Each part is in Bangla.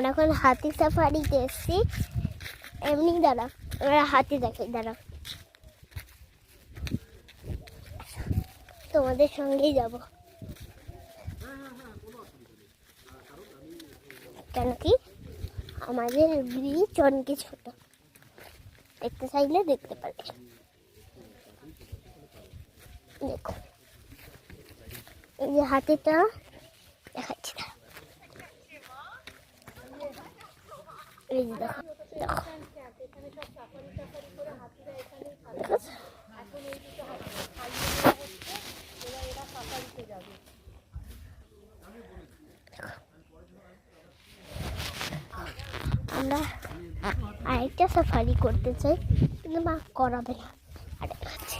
আমরা এখন হাতি সাফারিতে এসেছি। এমনি দাঁড়া, আমরা হাতি দেখাই, দাঁড়া, তোমাদের সঙ্গেই যাব। কেন কি আমাদের ব্রিজ অনেক ছোট, দেখতে চাইলে দেখতে পারবে। দেখো এই যে হাতিটা দেখাচ্ছি, এই যে দেখো দেখো, আমরা আরেকটা সাফারি করতে চাই, কিন্তু মা করাবে না। আর দেখাচ্ছি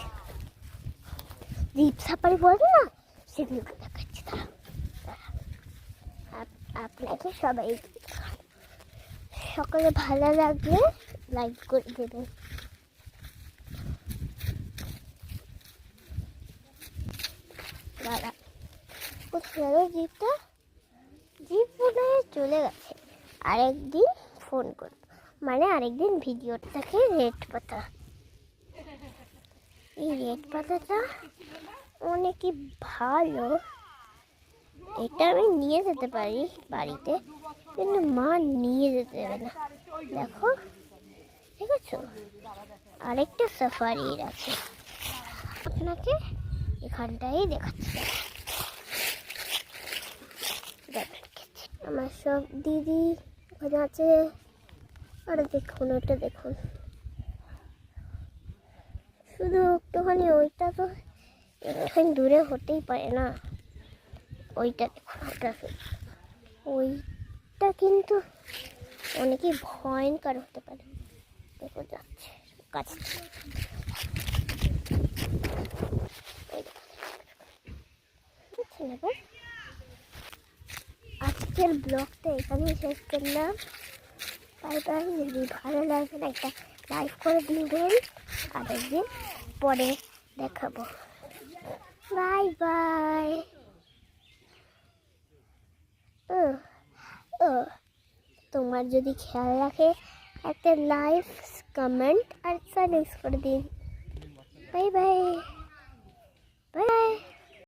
জিপ সাফারি বলে না, সেগুলোকে দেখাচ্ছি। আপনাকে সবাই সকালে ভালো লাগলে লাইক করে দেবেন। দাদা কোথায় গেল জিপটা? জিপ মনে হয় চলে গেছে। আরেকদিন ফোন করব, মানে আরেকদিন ভিডিওটা দেখে রেড পাতা। এই রেড পাতাটা অনেকই ভালো, এটা আমি নিয়ে যেতে পারি বাড়িতে, কিন্তু মা নিয়ে যেতে দেবে না। দেখো ঠিক আছে, আরেকটা সাফারির আছে, আপনাকে এখানটাই দেখাচ্ছি। আমার সব দিদি ওখানে আছে। আর দেখুন ওটা, দেখুন শুধু একটুখানি, ওইটা তো একটুখানি দূরে হতেই পারে না। ওইটা দেখুন, ওইটা কিন্তু অনেকই ভয়ঙ্কর হতে পারে। দেখো যাচ্ছে কাছে, আজকের ব্লগটা এখানেই শেষ করলাম। Bye bye. যদি ভালো লাগে একটা লাইক করে দিবেন, আর একদিন পরে দেখাবো। Bye bye. তোমার যদি খেয়াল রাখে একটা লাইক, কমেন্ট আর সাবস্ক্রাইব করে দিন। Bye bye bye.